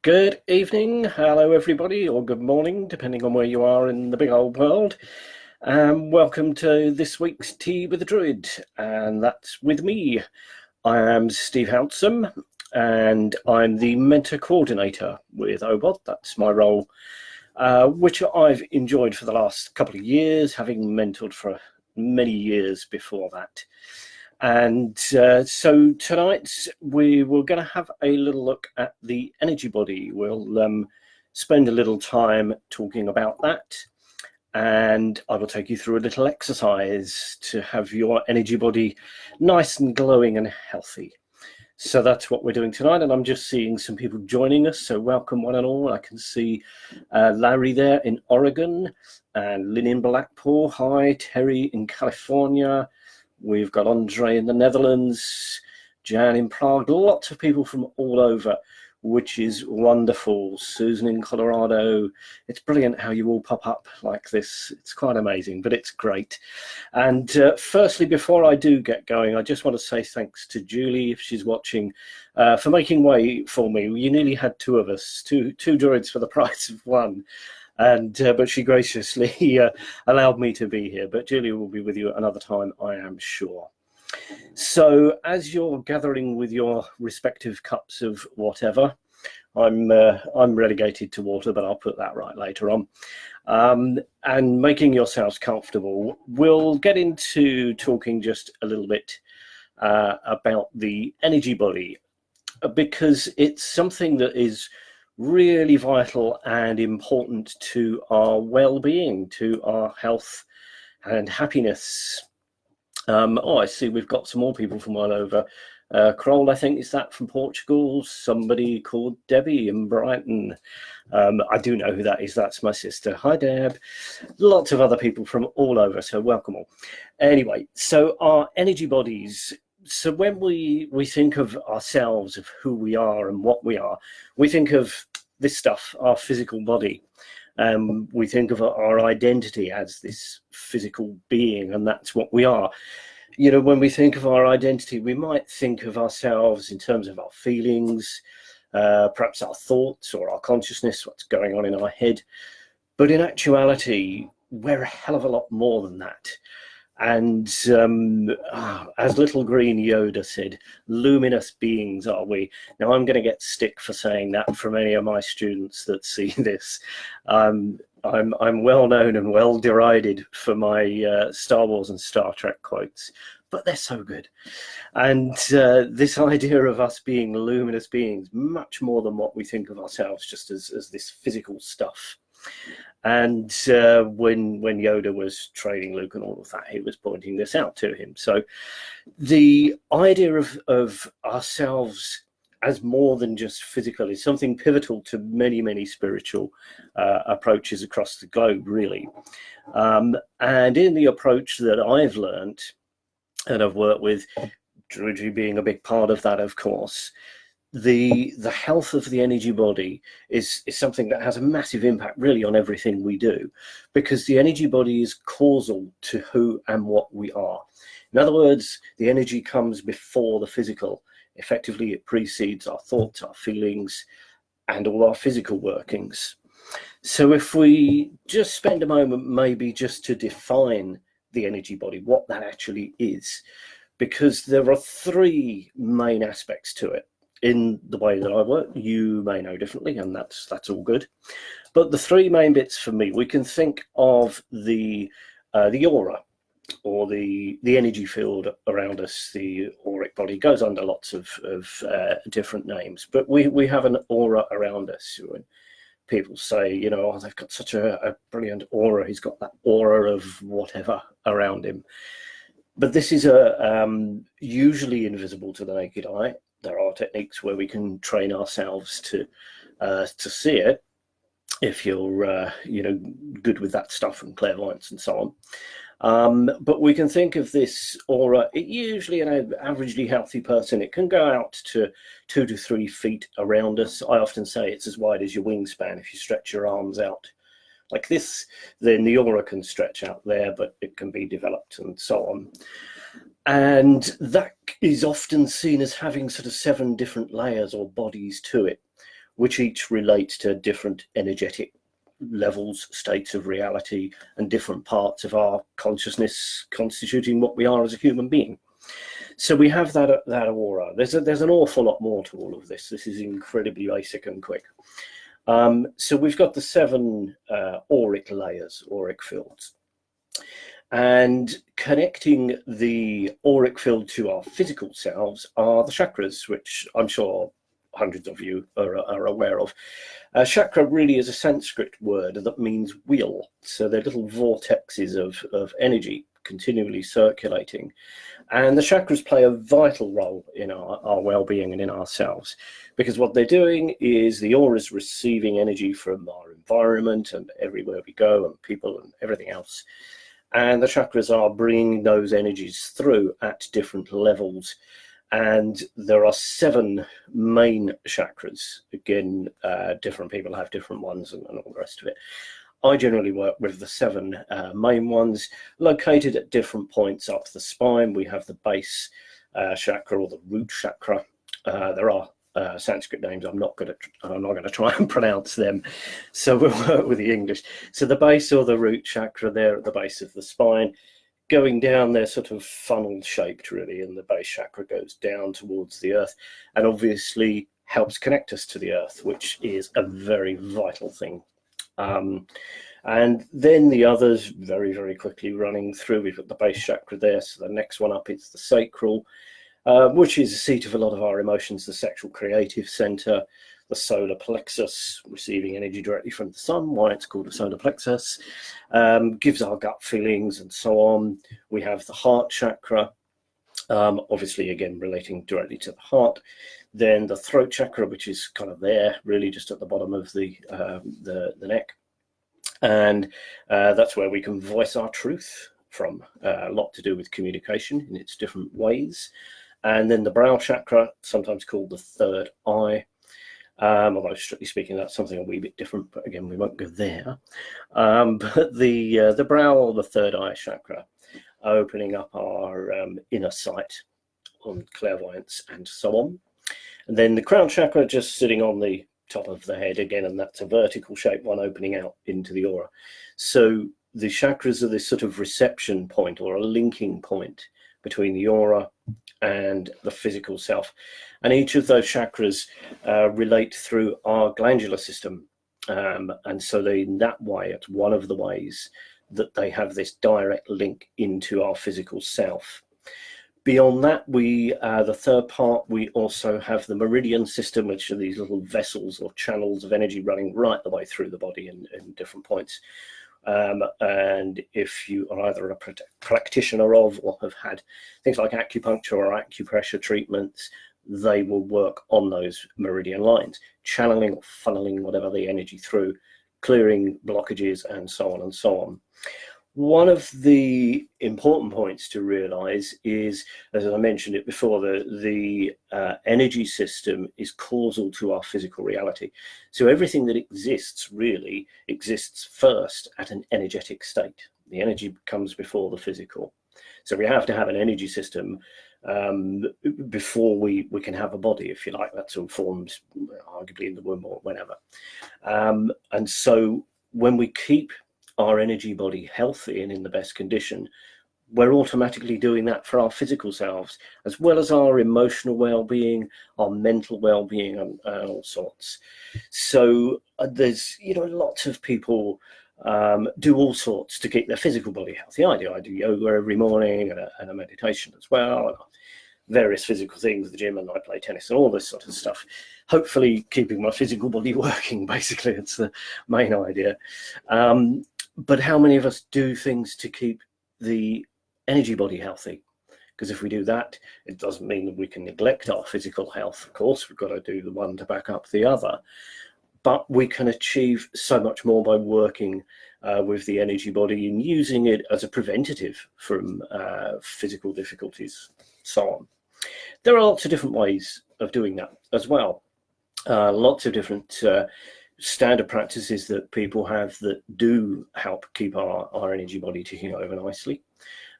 Good evening, hello everybody, or good morning, depending on where you are in the big old world. Welcome to this week's Tea with the Druid, and that's with me. I am Steve Houtsome, and I'm the mentor coordinator with OBOD. That's my role, which I've enjoyed for the last couple of years, having mentored for many years before that. And so tonight we were going to have a little look at the energy body. We'll spend a little time talking about that, and I will take you through a little exercise to have your energy body nice and glowing and healthy. So that's what we're doing tonight, and I'm just seeing some people joining us, so welcome one and all. I can see Larry there in Oregon, and Lynn in Blackpool. Hi, Terry in California. We've got Andre in the Netherlands, Jan in Prague, lots of people from all over, which is wonderful. Susan in Colorado. It's brilliant how you all pop up like this. It's quite amazing, but it's great. And firstly, before I do get going, I just want to say thanks to Julie, if she's watching, for making way for me. You nearly had two of us, two druids for the price of one. And but she graciously allowed me to be here. But Julia will be with you another time, I am sure. So as you're gathering with your respective cups of whatever, I'm relegated to water, but I'll put that right later on. And making yourselves comfortable, we'll get into talking just a little bit about the energy body, because it's something that is really vital and important to our well-being, to our health and happiness. I see we've got some more people from all over. Kroll, I think, is that from Portugal? Somebody called Debbie in Brighton. I do know who that is. That's my sister. Hi, Deb. Lots of other people from all over, so welcome all. Anyway, so our energy bodies. So when we think of ourselves, of who we are and what we are, we think of this stuff, our physical body. We think of our identity as this physical being, and that's what we are. You know, when we think of our identity, we might think of ourselves in terms of our feelings, perhaps our thoughts or our consciousness, what's going on in our head. But in actuality, we're a hell of a lot more than that. And as little green Yoda said, luminous beings are we. Now, I'm going to get stick for saying that from any of my students that see this. I'm well known and well derided for my Star Wars and Star Trek quotes, but they're so good. And this idea of us being luminous beings, much more than what we think of ourselves just as this physical stuff. And when Yoda was training Luke and all of that, he was pointing this out to him. So the idea of ourselves as more than just physical is something pivotal to many, many spiritual approaches across the globe, really. And in the approach that I've learned and I've worked with, Druid being a big part of that, of course, the health of the energy body is something that has a massive impact really on everything we do, because the energy body is causal to who and what we are. In other words, the energy comes before the physical. Effectively, it precedes our thoughts, our feelings, and all our physical workings. So if we just spend a moment maybe just to define the energy body, what that actually is, because there are three main aspects to it. In the way that I work, you may know differently, and that's all good. But the three main bits for me, we can think of the aura, or the energy field around us. The auric body goes under lots of different names, but we have an aura around us. When people say, you know, oh, they've got such a brilliant aura, he's got that aura of whatever around him. But this is usually invisible to the naked eye. There are techniques where we can train ourselves to see it, if you're good with that stuff and clairvoyance and so on. But we can think of this aura. Usually, an averagely healthy person, it can go out to 2 to 3 feet around us. I often say it's as wide as your wingspan. If you stretch your arms out like this, then the aura can stretch out there, but it can be developed and so on. And that is often seen as having sort of 7 different layers or bodies to it, which each relate to different energetic levels, states of reality, and different parts of our consciousness constituting what we are as a human being. So we have that aura. There's an awful lot more to all of this. This is incredibly basic and quick. So we've got the 7 auric layers, auric fields. And connecting the auric field to our physical selves are the chakras, which I'm sure hundreds of you are aware of. Chakra really is a Sanskrit word that means wheel. So they're little vortexes of energy continually circulating. And the chakras play a vital role in our well-being and in ourselves, because what they're doing is the aura is receiving energy from our environment and everywhere we go and people and everything else. And the chakras are bringing those energies through at different levels. And there are 7 main chakras. Again, different people have different ones and all the rest of it. I generally work with the 7 main ones located at different points up the spine. We have the base chakra or the root chakra. There are Sanskrit names. I'm not going to try and pronounce them, so we'll work with the English. So the base or the root chakra there at the base of the spine, going down, they're sort of funnel shaped really, and the base chakra goes down towards the earth and obviously helps connect us to the earth, which is a very vital thing. And then the others, very, very quickly running through, we've got the base chakra there, so the next one up is the sacral, which is the seat of a lot of our emotions, the sexual creative center, the solar plexus, receiving energy directly from the sun, why it's called a solar plexus, gives our gut feelings and so on. We have the heart chakra, obviously again relating directly to the heart. Then the throat chakra, which is kind of there, really just at the bottom of the neck. And that's where we can voice our truth from, a lot to do with communication in its different ways. And then the brow chakra, sometimes called the third eye, although strictly speaking that's something a wee bit different, but again we won't go there. But the brow or the third eye chakra, opening up our inner sight on clairvoyance and so on. And then the crown chakra just sitting on the top of the head again, and that's a vertical shaped one opening out into the aura. So the chakras are this sort of reception point or a linking point between the aura and the physical self. And each of those chakras relate through our glandular system. And so in that way, it's one of the ways that they have this direct link into our physical self. Beyond that, the third part, we also have the meridian system, which are these little vessels or channels of energy running right the way through the body in different points. And if you are either a practitioner of or have had things like acupuncture or acupressure treatments, they will work on those meridian lines, channeling or funneling whatever the energy through, clearing blockages and so on and so on. One of the important points to realize is, as I mentioned it before, the energy system is causal to our physical reality. So everything that exists really exists first at an energetic state. The energy comes before the physical. So we have to have an energy system before we can have a body, if you like. That's all formed arguably in the womb or whenever. And so when we keep our energy body healthy and in the best condition, we're automatically doing that for our physical selves, as well as our emotional well-being, our mental well-being, and all sorts. So there's, lots of people do all sorts to keep their physical body healthy. I do yoga every morning and a meditation as well, and various physical things, the gym, and I play tennis and all this sort of stuff. Hopefully keeping my physical body working, basically, it's the main idea. But how many of us do things to keep the energy body healthy? Because if we do that, it doesn't mean that we can neglect our physical health. Of course, we've got to do the one to back up the other. But we can achieve so much more by working with the energy body and using it as a preventative from physical difficulties, so on. There are lots of different ways of doing that as well. Lots of different standard practices that people have that do help keep our energy body ticking over nicely.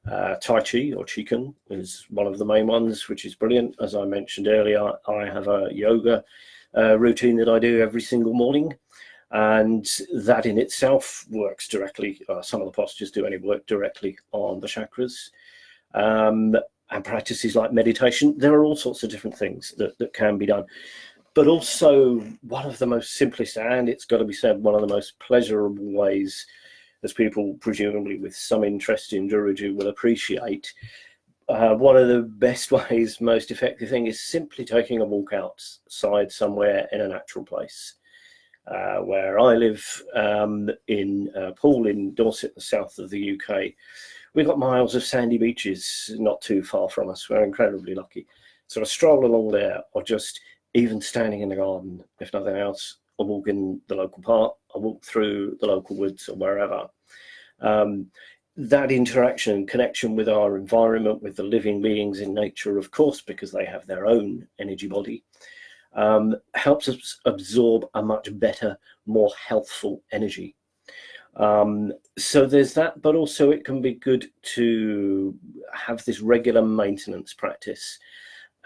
Tai Chi or Qigong is one of the main ones, which is brilliant. As I mentioned earlier, I have a yoga routine that I do every single morning. And that in itself works directly, some of the postures do only work directly on the chakras. And practices like meditation, there are all sorts of different things that can be done. But also one of the most simplest, and it's got to be said, one of the most pleasurable ways, as people presumably with some interest in Druid will appreciate, one of the best ways, most effective thing is simply taking a walk outside somewhere in a natural place. Where I live in Poole in Dorset, the south of the UK, we've got miles of sandy beaches not too far from us. We're incredibly lucky. So a stroll along there, or just even standing in the garden, if nothing else, or walk in the local park, or walk through the local woods or wherever. That interaction and connection with our environment, with the living beings in nature, of course, because they have their own energy body, helps us absorb a much better, more healthful energy. So there's that, but also it can be good to have this regular maintenance practice.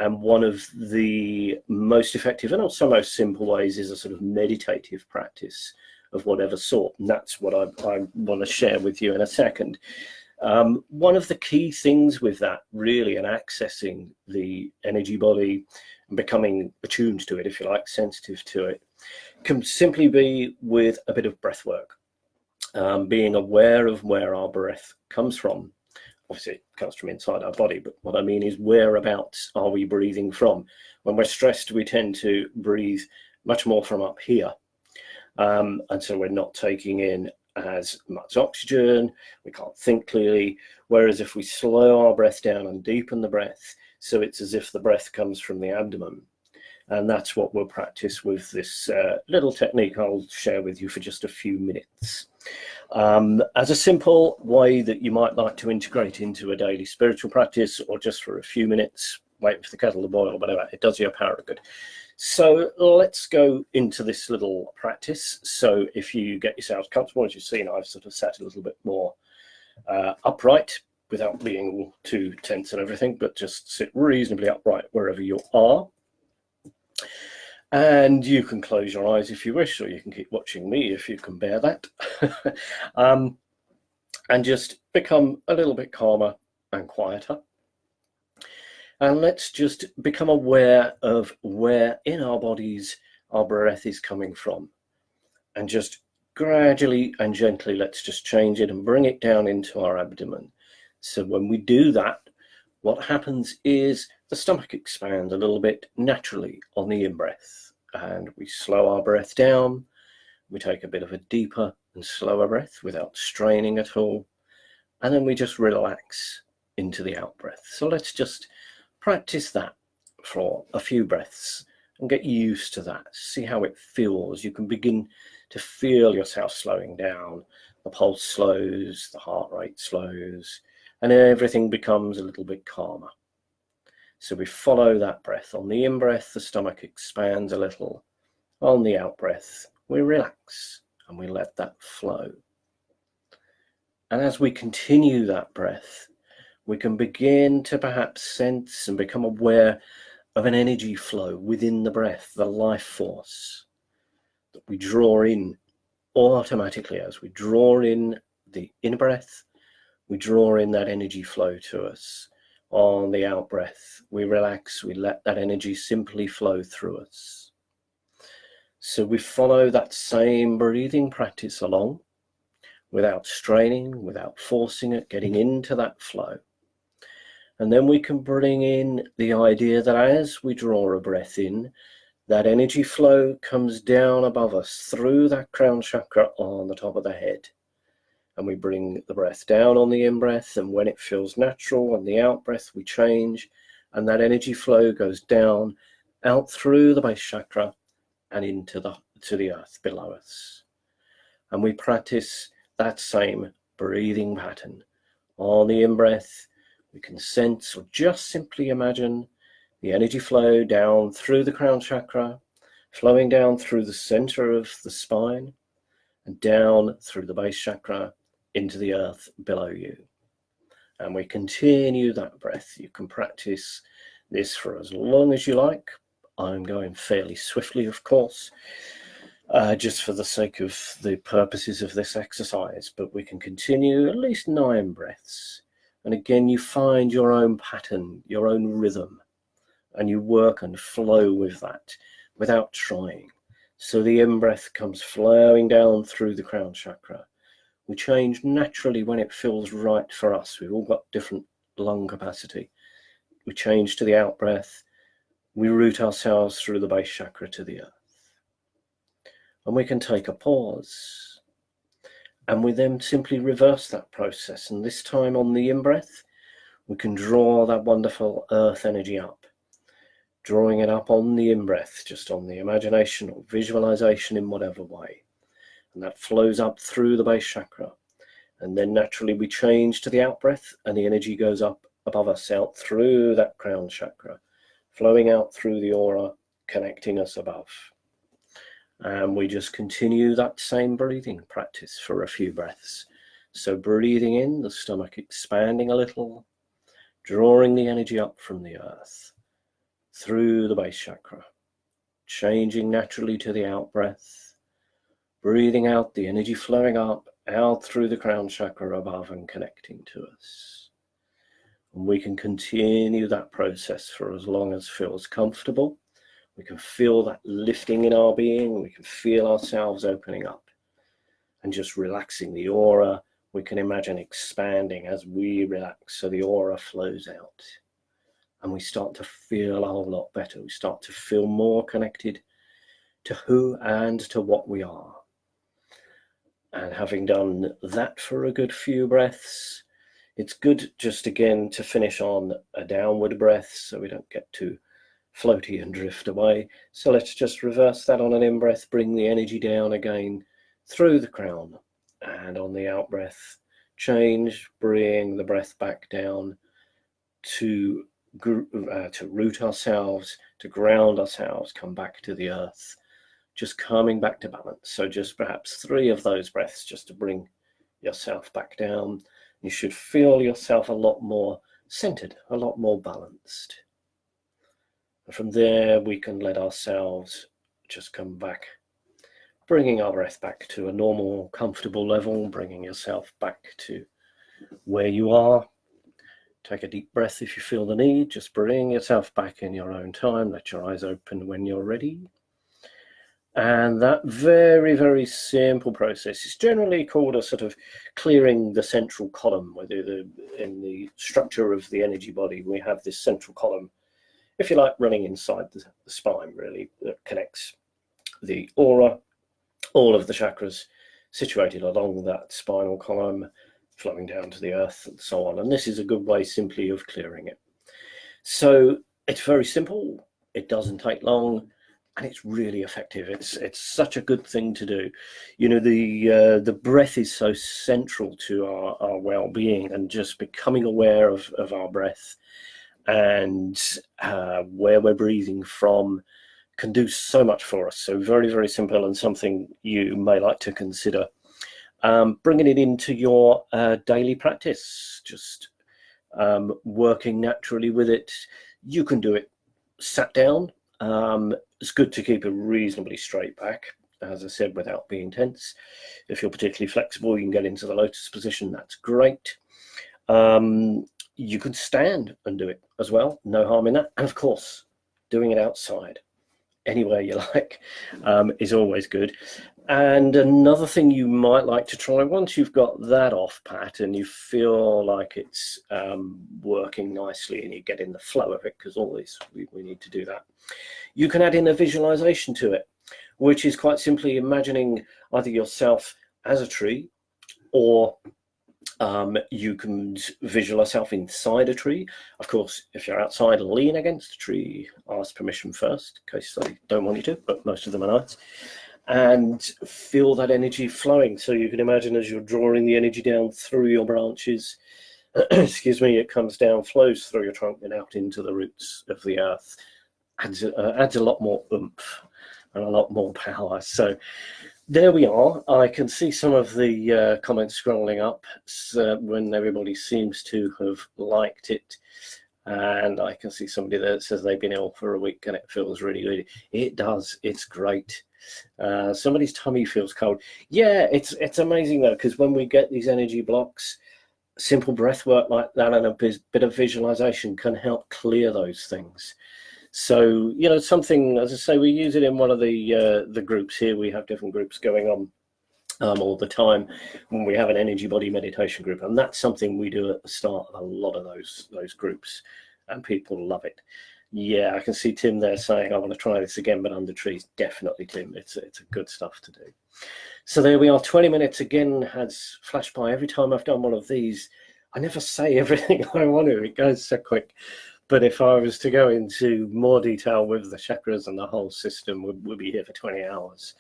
And one of the most effective and also most simple ways is a sort of meditative practice of whatever sort. And that's what I want to share with you in a second. One of the key things with that, really, and accessing the energy body and becoming attuned to it, if you like, sensitive to it, can simply be with a bit of breath work. Being aware of where our breath comes from. Obviously, it comes from inside our body, but what I mean is whereabouts are we breathing from? When we're stressed, we tend to breathe much more from up here. And so we're not taking in as much oxygen, we can't think clearly. Whereas if we slow our breath down and deepen the breath, so it's as if the breath comes from the abdomen. And that's what we'll practice with this little technique I'll share with you for just a few minutes. As a simple way that you might like to integrate into a daily spiritual practice, or just for a few minutes, waiting for the kettle to boil or whatever, it does you a power of good. So let's go into this little practice. So if you get yourselves comfortable, as you've seen, I've sort of sat a little bit more upright without being all too tense and everything, but just sit reasonably upright wherever you are. And you can close your eyes if you wish, or you can keep watching me if you can bear that. And just become a little bit calmer and quieter. And let's just become aware of where in our bodies our breath is coming from. And just gradually and gently, let's just change it and bring it down into our abdomen. So when we do that, what happens is the stomach expands a little bit naturally on the in-breath, and we slow our breath down. We take a bit of a deeper and slower breath without straining at all, and then we just relax into the out-breath. So let's just practice that for a few breaths and get used to that. See how it feels. You can begin to feel yourself slowing down. The pulse slows, the heart rate slows, and everything becomes a little bit calmer. So we follow that breath. On the in-breath, the stomach expands a little. On the out-breath, we relax and we let that flow. And as we continue that breath, we can begin to perhaps sense and become aware of an energy flow within the breath, the life force that we draw in automatically. As we draw in the in-breath, we draw in that energy flow to us. On the out-breath, we relax, we let that energy simply flow through us. So we follow that same breathing practice along without straining, without forcing it, getting into that flow. And then we can bring in the idea that as we draw a breath in, that energy flow comes down above us through that crown chakra on the top of the head. And we bring the breath down on the in-breath, and when it feels natural, on the out-breath we change, and that energy flow goes down, out through the base chakra and into the earth below us. And we practice that same breathing pattern. On the in-breath, we can sense or just simply imagine the energy flow down through the crown chakra, flowing down through the center of the spine, and down through the base chakra into the earth below you. And we continue that breath. You can practice this for as long as you like. I'm going fairly swiftly, of course, just for the sake of the purposes of this exercise, but we can continue at least 9 breaths. And again, you find your own pattern, your own rhythm, and you work and flow with that without trying. So the in-breath comes flowing down through the crown chakra. We change naturally when it feels right for us. We've all got different lung capacity. We change to the out-breath. We root ourselves through the base chakra to the earth. And we can take a pause. And we then simply reverse that process. And this time on the in-breath, we can draw that wonderful earth energy up. Drawing it up on the in-breath, just on the imagination or visualization in whatever way. And that flows up through the base chakra. And then naturally we change to the out-breath and the energy goes up above us, out through that crown chakra, flowing out through the aura, connecting us above. And we just continue that same breathing practice for a few breaths. So breathing in, the stomach expanding a little, drawing the energy up from the earth, through the base chakra, changing naturally to the out-breath, breathing out, the energy flowing up, out through the crown chakra above and connecting to us. And we can continue that process for as long as feels comfortable. We can feel that lifting in our being. We can feel ourselves opening up and just relaxing the aura. We can imagine expanding as we relax, so the aura flows out. And we start to feel a whole lot better. We start to feel more connected to who and to what we are. And having done that for a good few breaths, it's good just again to finish on a downward breath so we don't get too floaty and drift away. So let's just reverse that on an in-breath, bring the energy down again through the crown. And on the out-breath, change, bring the breath back down to root ourselves, to ground ourselves, come back to the earth, just coming back to balance. So just perhaps 3 of those breaths just to bring yourself back down. You should feel yourself a lot more centered, a lot more balanced. And from there, we can let ourselves just come back, bringing our breath back to a normal, comfortable level, bringing yourself back to where you are. Take a deep breath if you feel the need. Just bring yourself back in your own time. Let your eyes open when you're ready. And that very, very simple process is generally called a sort of clearing the central column, whether in the structure of the energy body, we have this central column, if you like, running inside the spine, really, that connects the aura, all of the chakras situated along that spinal column, flowing down to the earth and so on. And this is a good way simply of clearing it. So it's very simple. It doesn't take long. And it's really effective. It's such a good thing to do. You know, the breath is so central to our well-being, and just becoming aware of our breath and where we're breathing from can do so much for us. So very, very simple, and something you may like to consider. Bringing it into your daily practice, just working naturally with it. You can do it sat down. It's good to keep a reasonably straight back, as I said, without being tense. If you're particularly flexible, you can get into the lotus position. That's great. You could stand and do it as well. No harm in that. And of course, doing it outside, anywhere you like, is always good. And another thing you might like to try, once you've got that off pat and you feel like it's working nicely and you get in the flow of it, because always we need to do that, you can add in a visualization to it, which is quite simply imagining either yourself as a tree, or you can visualize yourself inside a tree. Of course, if you're outside, lean against a tree, ask permission first, in case they don't want you to, but most of them are nice. And feel that energy flowing. So you can imagine as you're drawing the energy down through your branches, excuse me, it comes down, flows through your trunk and out into the roots of the earth. Adds a lot more oomph and a lot more power. So there we are. I can see some of the comments scrolling up when everybody seems to have liked it. And I can see somebody there that says they've been ill for a week and it feels really good. It does. It's great. Somebody's tummy feels cold. Yeah, it's amazing though, because when we get these energy blocks, simple breath work like that and a bit of visualization can help clear those things. So, you know, something, as I say, we use it in one of the groups here. We have different groups going on all the time when we have an energy body meditation group, and that's something we do at the start of a lot of those groups, and people love it. Yeah, I can see Tim there saying I want to try this again, but under trees. Definitely, Tim. It's a good stuff to do. So there we are. 20 minutes again has flashed by. Every time I've done one of these, I never say everything I want to. It goes so quick. But if I was to go into more detail with the chakras and the whole system, we'll be here for 20 hours.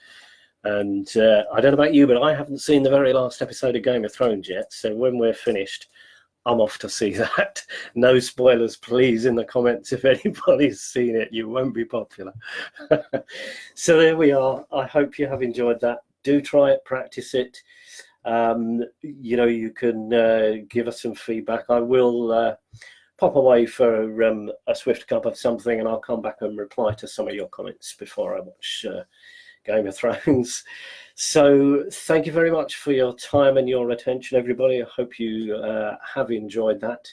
And I don't know about you, but I haven't seen the very last episode of Game of Thrones yet. So when we're finished, I'm off to see that. No spoilers, please, in the comments. If anybody's seen it, you won't be popular. So there we are. I hope you have enjoyed that. Do try it, practice it. You know, you can give us some feedback. I will pop away for a swift cup of something, and I'll come back and reply to some of your comments before I watch Game of Thrones. So thank you very much for your time and your attention, everybody. I hope you have enjoyed that.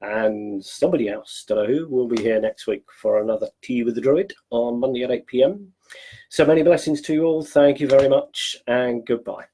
And somebody else, don't know who, will be here next week for another Tea with the Druid on Monday at 8 PM. So many blessings to you all. Thank you very much, and goodbye.